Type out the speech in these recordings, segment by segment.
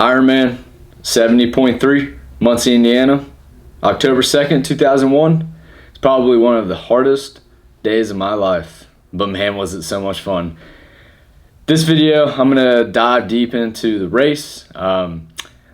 Ironman 70.3, Muncie, Indiana, October 2nd, 2001. It's probably one of the hardest days of my life, but man, was it so much fun. This video, I'm going to dive deep into the race. I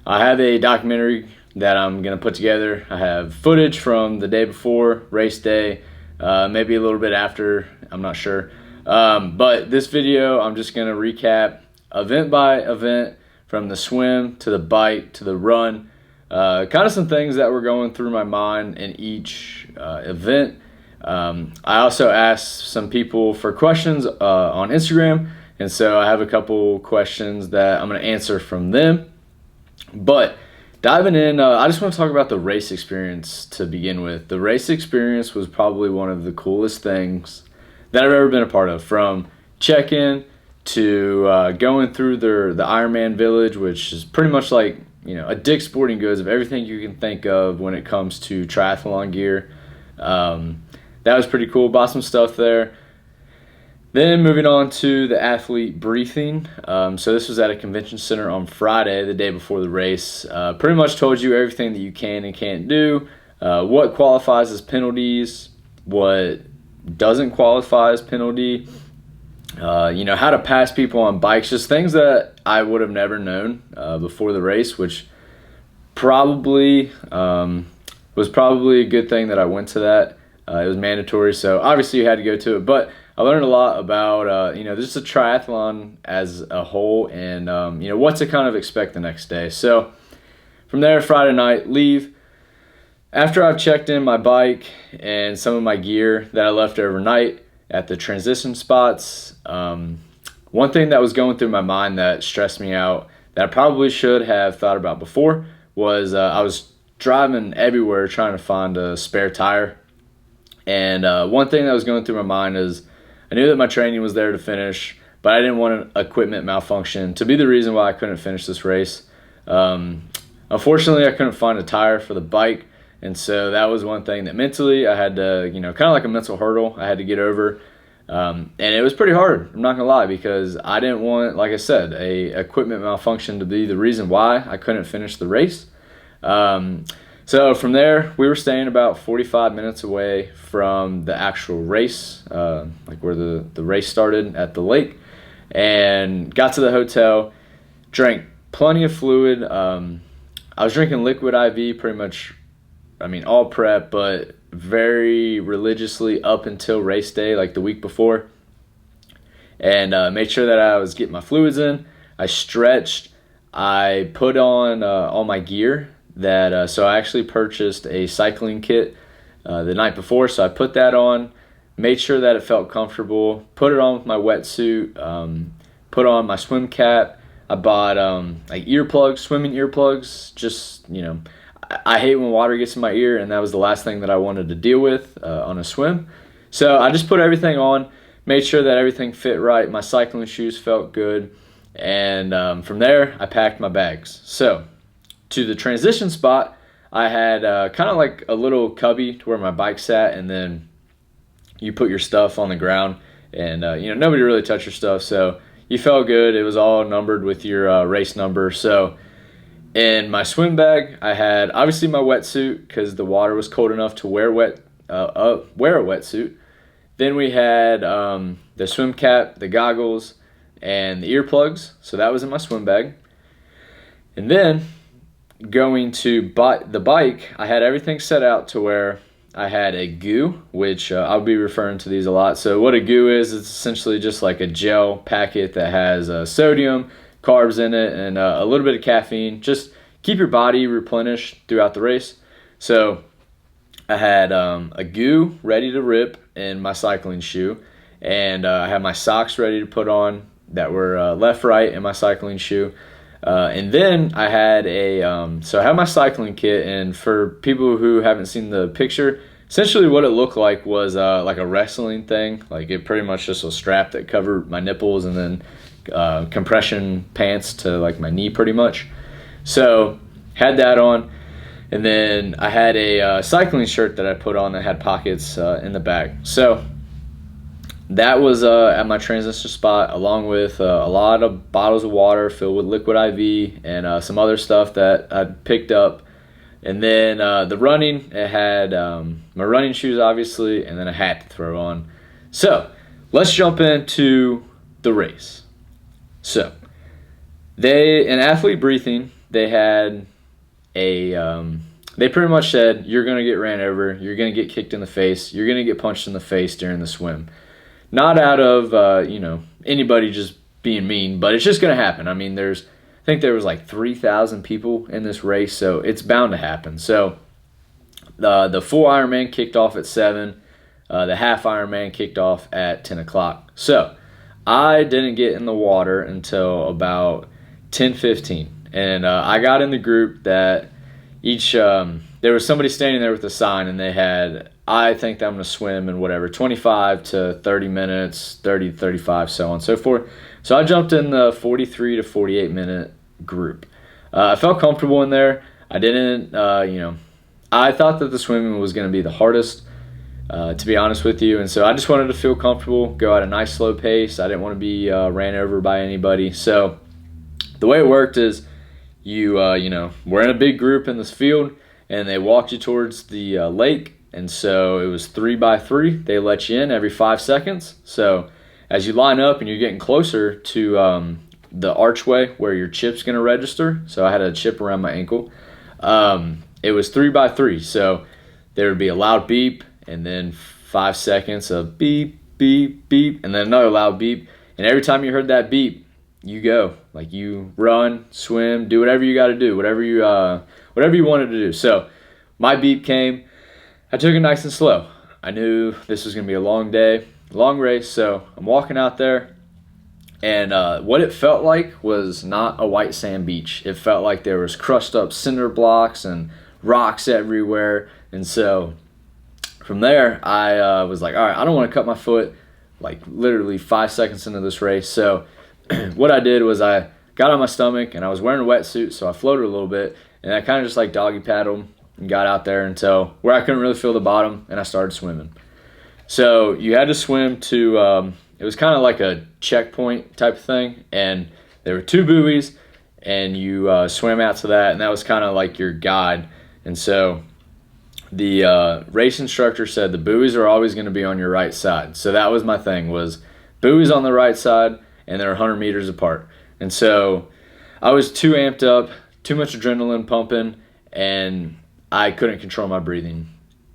have a documentary that I'm going to put together. I have footage from the day before, race day, maybe a little bit after, I'm not sure. But this video, I'm just going to recap event by event, from the swim to the bike to the run, kind of some things that were going through my mind in each event. I also asked some people for questions on Instagram, and so I have a couple questions that I'm going to answer from them. But diving in, I just want to talk about the race experience to begin with. The race experience was probably one of the coolest things that I've ever been a part of, from check-in to going through the Ironman village, which is pretty much like, you know, a Dick's Sporting Goods of everything you can think of when it comes to triathlon gear. That was pretty cool. Bought some stuff there. Then moving on to the athlete briefing. So this was at a convention center on Friday, the day before the race. Pretty much told you everything that you can and can't do, what qualifies as penalties, what doesn't qualify as penalty, you know, how to pass people on bikes, just things that I would have never known before the race, which probably was probably a good thing that I went to that. It was mandatory, so obviously you had to go to it, but I learned a lot about, you know, just a triathlon as a whole, and, you know, what to kind of expect the next day. So from there, Friday night, leave. After I've checked in my bike and some of my gear that I left overnight at the transition spots, one thing that was going through my mind that stressed me out that I probably should have thought about before was I was driving everywhere trying to find a spare tire. And one thing that was going through my mind is I knew that my training was there to finish, but I didn't want an equipment malfunction to be the reason why I couldn't finish this race. Unfortunately, I couldn't find a tire for the bike, and so that was one thing that mentally I had to, you know, kind of like a mental hurdle I had to get over. And it was pretty hard, I'm not gonna lie, because I didn't want, like I said, a equipment malfunction to be the reason why I couldn't finish the race. So from there, we were staying about 45 minutes away from the actual race, like where the race started at the lake, and got to the hotel, drank plenty of fluid. I was drinking liquid IV pretty much, I mean, all prep, but very religiously up until race day, like the week before, and made sure that I was getting my fluids in. I stretched. I put on all my gear. So I actually purchased a cycling kit the night before, so I put that on, made sure that it felt comfortable, put it on with my wetsuit, put on my swim cap. I bought like earplugs, swimming earplugs. Just, you know, I hate when water gets in my ear, and that was the last thing that I wanted to deal with on a swim. So I just put everything on, made sure that everything fit right. My cycling shoes felt good, and from there I packed my bags. So to the transition spot, I had kind of like a little cubby to where my bike sat, and then you put your stuff on the ground, and you know, nobody really touched your stuff, so you felt good. It was all numbered with your race number. So in my swim bag, I had obviously my wetsuit because the water was cold enough to wear a wetsuit. Then we had the swim cap, the goggles, and the earplugs. So that was in my swim bag. And then going to the bike, I had everything set out to where I had a goo, which I'll be referring to these a lot. So what a goo is, it's essentially just like a gel packet that has sodium, carbs in it, and a little bit of caffeine. Just keep your body replenished throughout the race. So I had a goo ready to rip in my cycling shoe, and I had my socks ready to put on that were left, right in my cycling shoe. And then I had so I had my cycling kit, and for people who haven't seen the picture, essentially what it looked like was like a wrestling thing. Like, it pretty much just a strap that covered my nipples, and then compression pants to like my knee pretty much. So had that on, and then I had a cycling shirt that I put on that had pockets in the back. So that was at my transition spot, along with a lot of bottles of water filled with liquid IV and some other stuff that I picked up. And then the running, it had my running shoes, obviously, and then a hat to throw on. So let's jump into the race. So in athlete briefing, they had they pretty much said, you're going to get ran over, you're going to get kicked in the face, you're going to get punched in the face during the swim. Not out of, anybody just being mean, but it's just going to happen. I mean, I think there was like 3,000 people in this race, so it's bound to happen. So the full Ironman kicked off at 7. The half Ironman kicked off at 10 o'clock. So I didn't get in the water until about 10:15. And I got in the group that there was somebody standing there with a sign, and they had, I think that I'm going to swim in whatever, 25 to 30 minutes, 30 to 35, so on and so forth. So I jumped in the 43 to 48 minute group. I felt comfortable in there. I didn't, I thought that the swimming was going to be the hardest, to be honest with you. And so I just wanted to feel comfortable, go at a nice slow pace. I didn't want to be ran over by anybody. So the way it worked is we're in a big group in this field, and they walked you towards the lake. And so it was 3 by 3. They let you in every 5 seconds. So as you line up and you're getting closer to the archway where your chip's going to register, so I had a chip around my ankle, it was 3 by 3. So there would be a loud beep, and then 5 seconds of beep, beep, beep, and then another loud beep. And every time you heard that beep, you go. Like, you run, swim, do whatever you got to do, whatever you wanted to do. So my beep came. I took it nice and slow. I knew this was going to be a long day, long race. So I'm walking out there, and what it felt like was not a white sand beach. It felt like there was crushed up cinder blocks and rocks everywhere. And so from there, I was like, all right, I don't want to cut my foot like literally 5 seconds into this race. So what I did was I got on my stomach, and I was wearing a wetsuit, so I floated a little bit, and I kind of just like doggy paddled and got out there until where I couldn't really feel the bottom, and I started swimming. So you had to swim to, it was kind of like a checkpoint type of thing, and there were 2 buoys, and you swam out to that, and that was kind of like your guide. And so the race instructor said the buoys are always going to be on your right side. So that was my thing, was buoys on the right side, and they're 100 meters apart. And so I was too amped up, too much adrenaline pumping, and I couldn't control my breathing.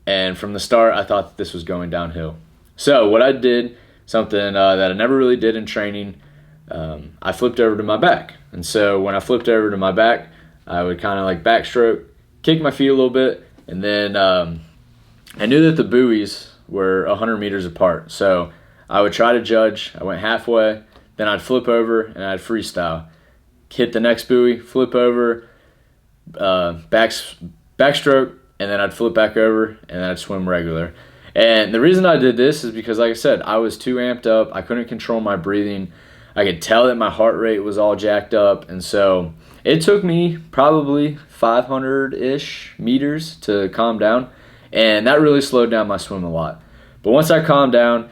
And from the start, I thought that this was going downhill. So what I did, something that I never really did in training, I flipped over to my back. And so when I flipped over to my back, I would kind of like backstroke, kick my feet a little bit, and then I knew that the buoys were 100 meters apart. So I would try to judge. I went halfway, then I'd flip over, and I'd freestyle. Hit the next buoy, flip over, backstroke, and then I'd flip back over, and then I'd swim regular. And the reason I did this is because, like I said, I was too amped up. I couldn't control my breathing. I could tell that my heart rate was all jacked up. And so it took me probably 500-ish meters to calm down. And that really slowed down my swim a lot. But once I calmed down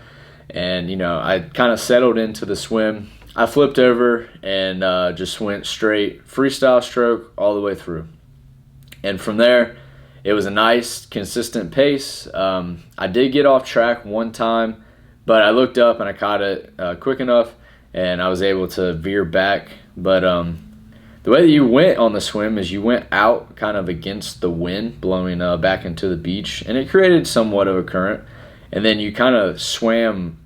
and, I kind of settled into the swim, I flipped over and just went straight freestyle stroke all the way through. And from there, it was a nice, consistent pace. I did get off track one time, but I looked up and I caught it quick enough, and I was able to veer back. But the way that you went on the swim is you went out kind of against the wind blowing back into the beach, and it created somewhat of a current. And then you kind of swam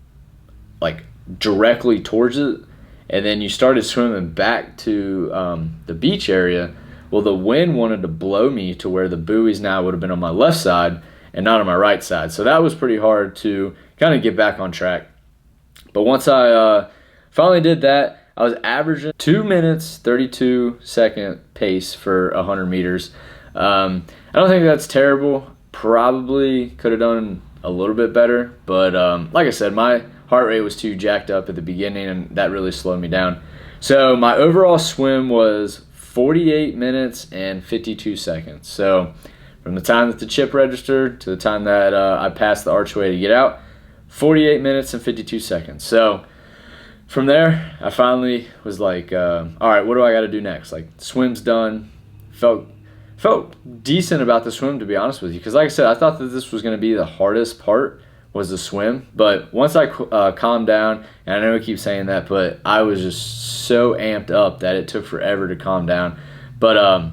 like directly towards it, and then you started swimming back to the beach area. Well, the wind wanted to blow me to where the buoys now would have been on my left side and not on my right side. So that was pretty hard to kind of get back on track. But once I finally did that, I was averaging 2 minutes, 32 second pace for 100 meters. I don't think that's terrible. Probably could have done a little bit better. But like I said, my heart rate was too jacked up at the beginning, and that really slowed me down. So my overall swim was 48 minutes and 52 seconds. So from the time that the chip registered to the time that I passed the archway to get out, 48 minutes and 52 seconds. So from there, I finally was like, all right, what do I got to do next? Like, swim's done. Felt decent about the swim, to be honest with you, because like I said, I thought that this was going to be the hardest part, was the swim. But once I calmed down, and I know I keep saying that, but I was just so amped up that it took forever to calm down. But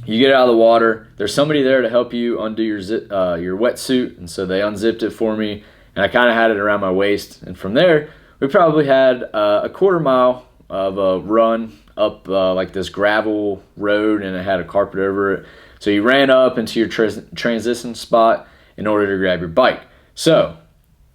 you get out of the water, there's somebody there to help you undo your wetsuit, and so they unzipped it for me, and I kind of had it around my waist. And from there, we probably had a quarter mile of a run up like this gravel road, and it had a carpet over it. So you ran up into your transition spot in order to grab your bike. So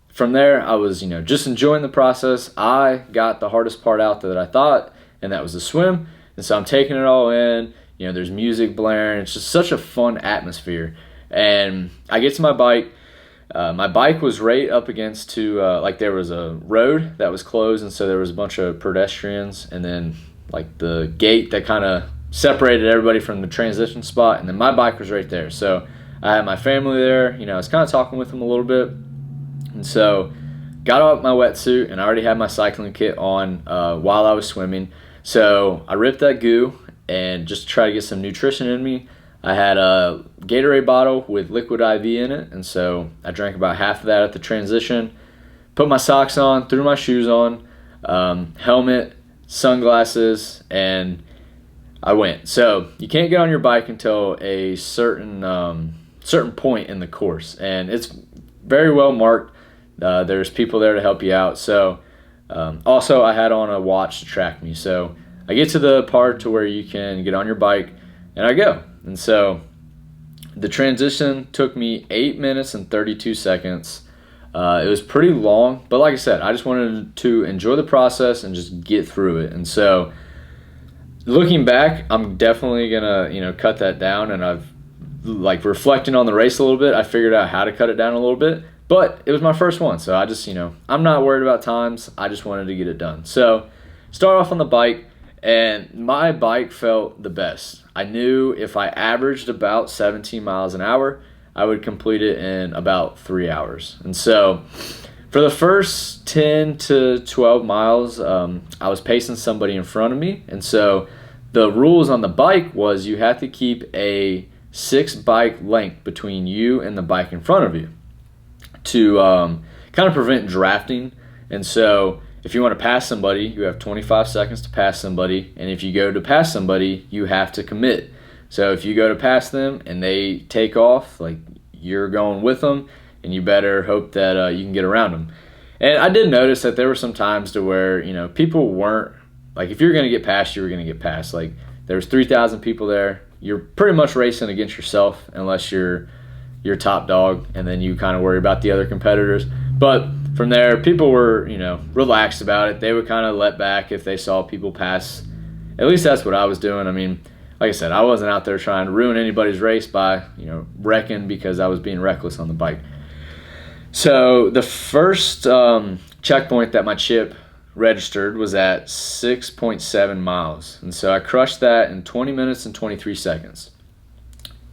from there, I was, just enjoying the process. I got the hardest part out that I thought, and that was the swim. And so I'm taking it all in. There's music blaring. It's just such a fun atmosphere. And I get to my bike. My bike was right up against there was a road that was closed, and so there was a bunch of pedestrians, and then like the gate that kind of separated everybody from the transition spot, and then my bike was right there. So I had my family there. I was kind of talking with them a little bit, and so got out my wetsuit, and I already had my cycling kit on while I was swimming. So I ripped that goo, and just to try to get some nutrition in me, I had a Gatorade bottle with liquid IV in it, and so I drank about half of that at the transition, put my socks on, threw my shoes on, helmet, sunglasses, and I went. So you can't get on your bike until a certain point in the course, and it's very well marked. There's people there to help you out. So also I had on a watch to track me. So I get to the part to where you can get on your bike, and I go. And so the transition took me 8 minutes and 32 seconds. It was pretty long, but like I said, I just wanted to enjoy the process and just get through it. And so looking back, I'm definitely gonna cut that down, and I've reflecting on the race a little bit, I figured out how to cut it down a little bit. But it was my first one, so I just I'm not worried about times. I just wanted to get it done. So start off on the bike, and my bike felt the best. I knew if I averaged about 17 miles an hour, I would complete it in about 3 hours. And so for the first 10 to 12 miles, I was pacing somebody in front of me. And so the rules on the bike was you have to keep a 6 bike length between you and the bike in front of you to kind of prevent drafting. And so if you want to pass somebody, you have 25 seconds to pass somebody. And if you go to pass somebody, you have to commit. So if you go to pass them and they take off, you're going with them, and you better hope that you can get around them. And I did notice that there were some times to where, people weren't, if you're going to get past, you were going to get past. There was 3,000 people there. You're pretty much racing against yourself unless you're top dog, and then you kind of worry about the other competitors. But from there, people were, relaxed about it. They would kind of let back if they saw people pass. At least that's what I was doing. I mean, like I said, I wasn't out there trying to ruin anybody's race by, wrecking because I was being reckless on the bike. So the first checkpoint that my chip registered was at 6.7 miles. And so I crushed that in 20 minutes and 23 seconds.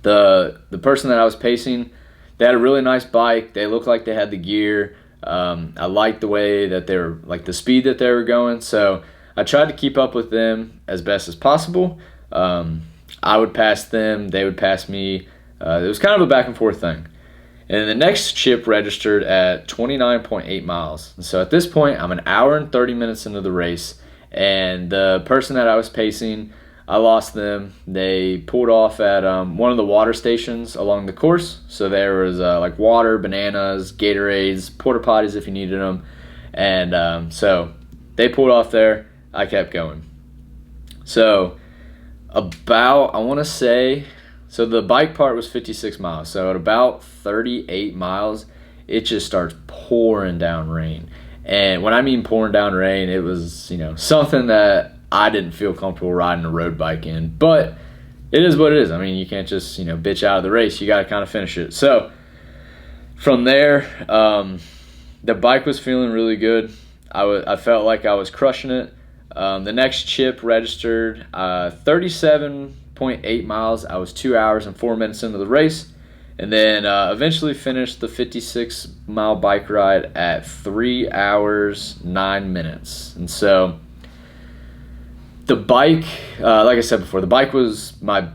The person that I was pacing, they had a really nice bike. They looked like they had the gear. I liked the way that they were, the speed that they were going. So I tried to keep up with them as best as possible. I would pass them, they would pass me. It was kind of a back and forth thing. And the next chip registered at 29.8 miles. And so at this point, I'm an hour and 30 minutes into the race, and the person that I was pacing, I lost them. They pulled off at one of the water stations along the course. So there was water, bananas, Gatorades, porta potties if you needed them. And so they pulled off there. I kept going. So about, I want to say, so the bike part was 56 miles. So at about 38 miles, it just starts pouring down rain. And when I mean pouring down rain, it was, something that I didn't feel comfortable riding a road bike in. But it is what it is. I mean, you can't just, bitch out of the race. You got to kind of finish it. So from there, the bike was feeling really good. I felt like I was crushing it. The next chip registered 37.8 miles. I was 2 hours and 4 minutes into the race. And then eventually finished the 56-mile bike ride at 3 hours, 9 minutes. And so the bike, like I said before, the bike was my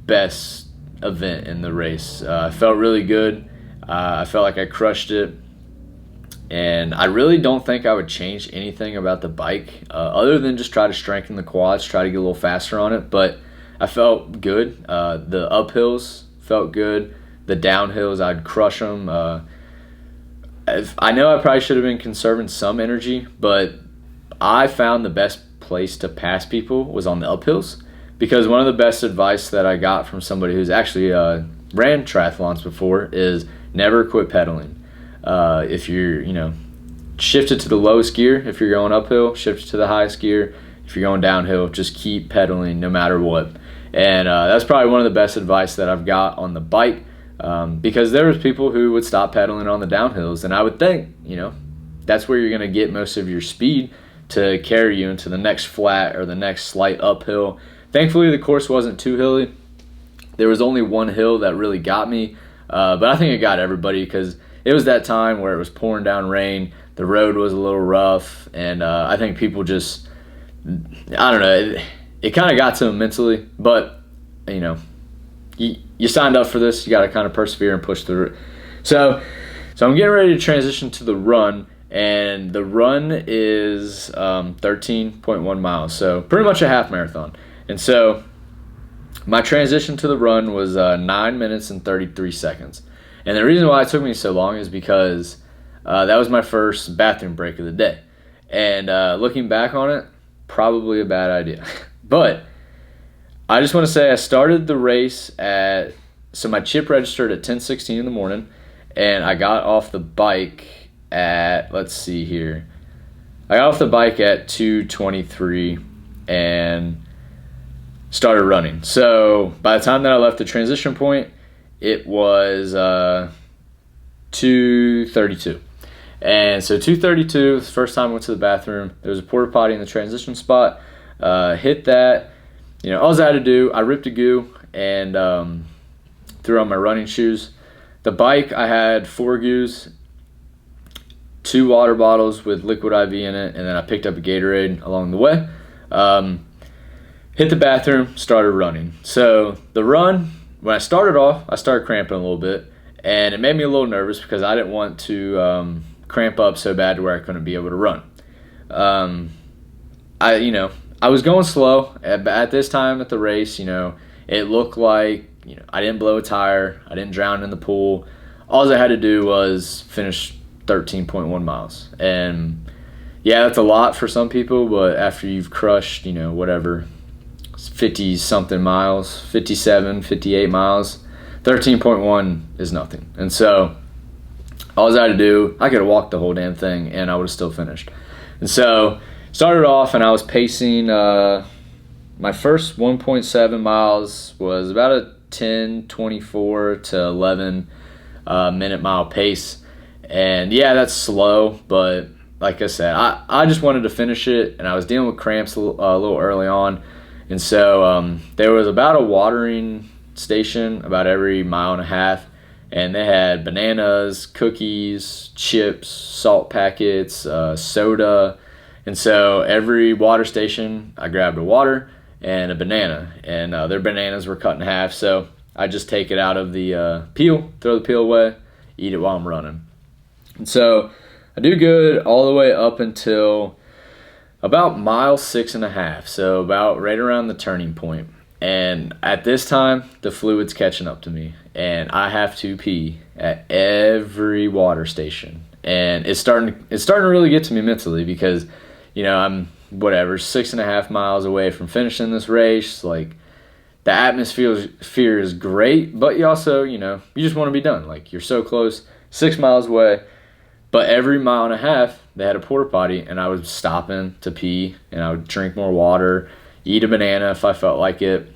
best event in the race. I felt really good. I felt like I crushed it. And I really don't think I would change anything about the bike other than just try to strengthen the quads, try to get a little faster on it. But I felt good. The uphills felt good. The downhills, I'd crush them. I know I probably should have been conserving some energy, but I found the best place to pass people was on the uphills, because one of the best advice that I got from somebody who's actually ran triathlons before is never quit pedaling. If you're, shift it to the lowest gear. If you're going uphill, shift it to the highest gear. If you're going downhill, just keep pedaling no matter what. And that's probably one of the best advice that I've got on the bike, because there was people who would stop pedaling on the downhills, and I would think, that's where you're going to get most of your speed to carry you into the next flat or the next slight uphill. Thankfully, the course wasn't too hilly. There was only one hill that really got me, but I think it got everybody because it was that time where it was pouring down rain. The road was a little rough, and I think people just, I don't know, it kind of got to them mentally, but, you signed up for this, you got to kind of persevere and push through it. So I'm getting ready to transition to the run, and the run is 13.1 miles, so pretty much a half marathon. And so my transition to the run was 9 minutes and 33 seconds. And the reason why it took me so long is because that was my first bathroom break of the day. And looking back on it, probably a bad idea. But I just want to say I started the race so my chip registered at 10:16 in the morning, and I got off the bike at, let's see here, I got off the bike at 2:23 and started running. So by the time that I left the transition point, it was 2:32. And so 2:32 was the first time I went to the bathroom. There was a porta potty in the transition spot. Hit that. All I had to do, I ripped a goo and threw on my running shoes. The bike, I had 4 goos, 2 water bottles with liquid IV in it, and then I picked up a Gatorade along the way. Hit the bathroom, started running. So the run, when I started off, I started cramping a little bit, and it made me a little nervous because I didn't want to cramp up so bad to where I couldn't be able to run. I was going slow at this time at the race. It looked like I didn't blow a tire, I didn't drown in the pool. All I had to do was finish 13.1 miles, and yeah, that's a lot for some people. But after you've crushed, 50 something miles, 57, 58 miles, 13.1 is nothing. And so all I had to do, I could have walked the whole damn thing and I would have still finished. And so started off, and I was pacing, my first 1.7 miles was about a 10:24 to 11 minute mile pace. And yeah, that's slow, but like I said, I just wanted to finish it, and I was dealing with cramps a little early on. And so there was about a watering station about every mile and a half, and they had bananas, cookies, chips, salt packets, soda. And so every water station, I grabbed a water and a banana, and their bananas were cut in half. So I just take it out of the peel, throw the peel away, eat it while I'm running. And so I do good all the way up until about mile 6.5, so about right around the turning point. And at this time, the fluid's catching up to me, and I have to pee at every water station. And it's starting to really get to me mentally because, I'm 6.5 miles away from finishing this race. Like, the atmosphere is great, but you also, you just want to be done. Like, you're so close, 6 miles away. But every mile and a half, they had a porta potty, and I was stopping to pee, and I would drink more water, eat a banana if I felt like it.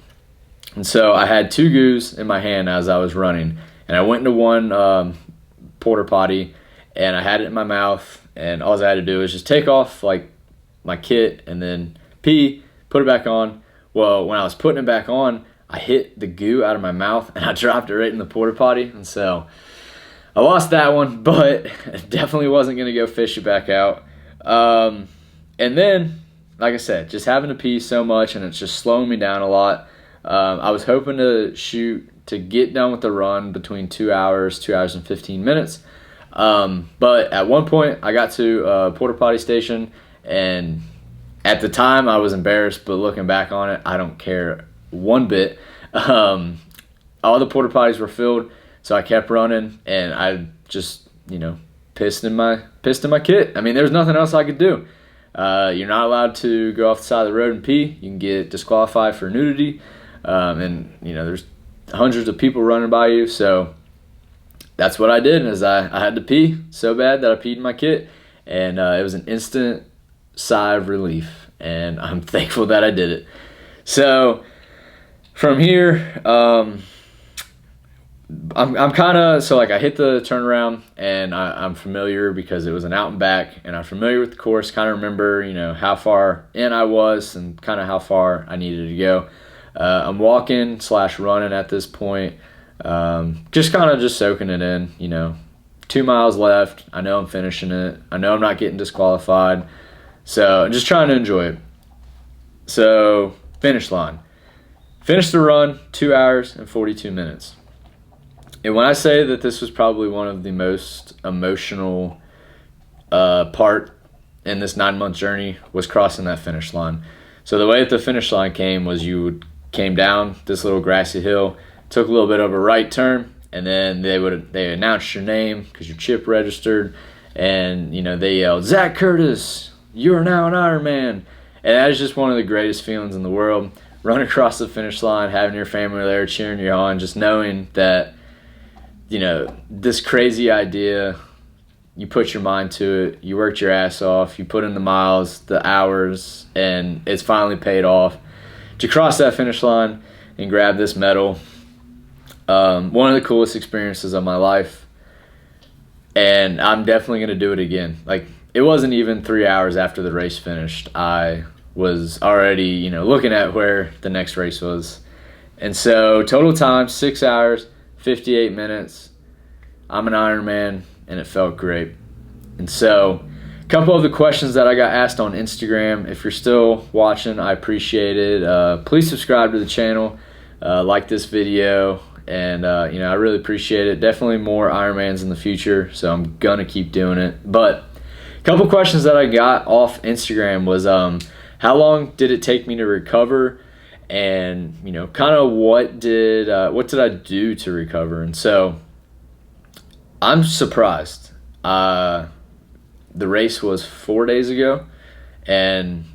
And so I had 2 goos in my hand as I was running, and I went into one porta potty, and I had it in my mouth, and all I had to do was just take off like my kit and then pee, put it back on. Well, when I was putting it back on, I hit the goo out of my mouth and I dropped it right in the porta potty. And so I lost that one, but definitely wasn't going to go fish it back out. And then, like I said, just having to pee so much and it's just slowing me down a lot. I was hoping to shoot to get done with the run between 2 hours, 2 hours and 15 minutes. But at one point I got to a porta potty station, and at the time I was embarrassed, but looking back on it, I don't care one bit. All the porta potties were filled, so I kept running, and I just, pissed in my kit. I mean, there's nothing else I could do. You're not allowed to go off the side of the road and pee. You can get disqualified for nudity. And there's hundreds of people running by you, so that's what I did. Is I had to pee so bad that I peed in my kit, and it was an instant sigh of relief, and I'm thankful that I did it. So from here, I'm kind of, so like I hit the turnaround, and I'm familiar because it was an out and back, and I'm familiar with the course, kind of remember how far in I was and kind of how far I needed to go. I'm walking / running at this point, just kind of just soaking it in, 2 miles left. I know I'm finishing it. I know I'm not getting disqualified. So just trying to enjoy it. So finish line. Finished the run, 2 hours and 42 minutes. And when I say that this was probably one of the most emotional part in this 9-month journey was crossing that finish line. So the way that the finish line came was came down this little grassy hill, took a little bit of a right turn, and then they announced your name because your chip registered, and they yelled, "Zach Curtis, you are now an Ironman." And that is just one of the greatest feelings in the world. Running across the finish line, having your family there cheering you on, just knowing that this crazy idea, you put your mind to it, you worked your ass off, you put in the miles, the hours, and it's finally paid off. To cross that finish line and grab this medal, one of the coolest experiences of my life, and I'm definitely going to do it again. Like, it wasn't even 3 hours after the race finished, I was already looking at where the next race was. And so total time 6 hours 58 minutes. I'm an Ironman, and it felt great. And so a couple of the questions that I got asked on Instagram, if you're still watching, I appreciate it. Please subscribe to the channel, like this video, and I really appreciate it. Definitely more Ironmans in the future, so I'm gonna keep doing it. But a couple questions that I got off Instagram was how long did it take me to recover, and kind of what did I do to recover? And so I'm surprised. The race was 4 days ago, and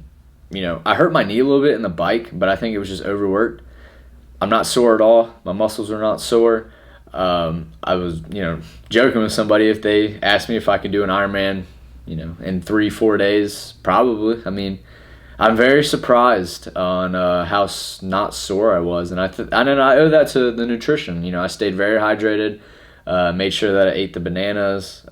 I hurt my knee a little bit in the bike, but I think it was just overworked. I'm not sore at all. My muscles are not sore. I was joking with somebody if they asked me if I could do an Ironman in 3-4 days. Probably. I mean, I'm very surprised on how not sore I was, and I owe that to the nutrition. I stayed very hydrated, made sure that I ate the bananas,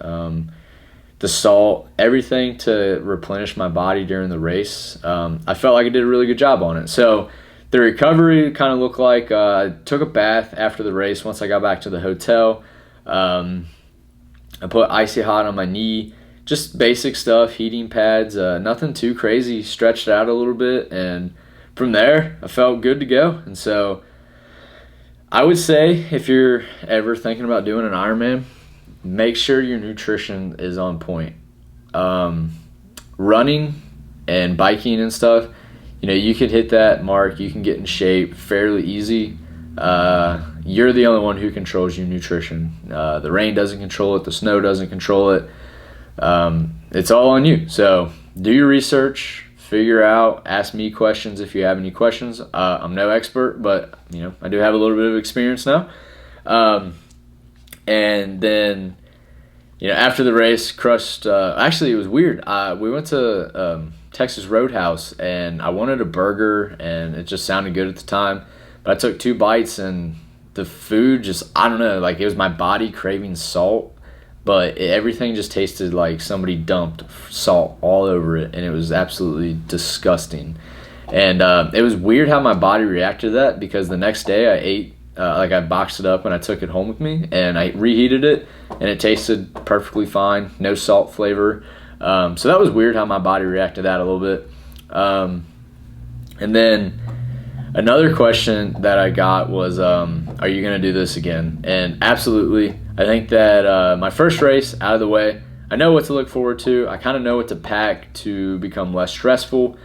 the salt, everything to replenish my body during the race. I felt like I did a really good job on it. So the recovery kind of looked like I took a bath after the race. Once I got back to the hotel, I put icy hot on my knee. Just basic stuff, heating pads, nothing too crazy, stretched out a little bit, and from there, I felt good to go. And so I would say if you're ever thinking about doing an Ironman, make sure your nutrition is on point. Running and biking and stuff, you can hit that mark, you can get in shape fairly easy. You're the only one who controls your nutrition. The rain doesn't control it, the snow doesn't control it. It's all on you. So do your research, figure out, ask me questions if you have any questions. I'm no expert, but I do have a little bit of experience now. And then after the race, crushed. Actually, it was weird. We went to Texas Roadhouse, and I wanted a burger, and it just sounded good at the time. But I took 2 bites, and the food just, I don't know, like it was my body craving salt. But everything just tasted like somebody dumped salt all over it, and it was absolutely disgusting. And it was weird how my body reacted to that, because the next day I ate, I boxed it up and I took it home with me and I reheated it and it tasted perfectly fine, no salt flavor. So that was weird how my body reacted to that a little bit. And then another question that I got was, are you going to do this again? And absolutely. I think that my first race out of the way, I know what to look forward to. I kind of know what to pack to become less stressful.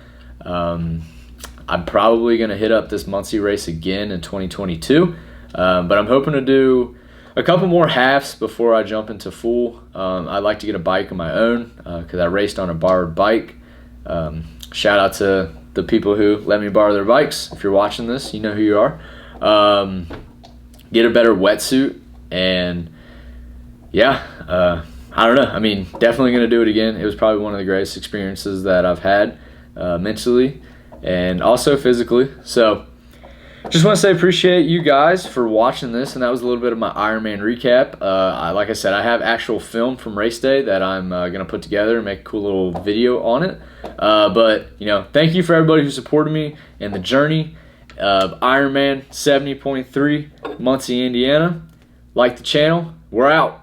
I'm probably going to hit up this Muncie race again in 2022, but I'm hoping to do a couple more halves before I jump into full. I'd like to get a bike of my own because I raced on a borrowed bike. Shout out to the people who let me borrow their bikes. If you're watching this, you know who you are. Get a better wetsuit, and yeah, I don't know. I mean, definitely going to do it again. It was probably one of the greatest experiences that I've had mentally and also physically. So just want to say appreciate you guys for watching this, and that was a little bit of my Ironman recap. Like I said, I have actual film from race day that I'm going to put together and make a cool little video on it. But, thank you for everybody who supported me in the journey of Ironman 70.3 Muncie, Indiana. Like the channel. We're out.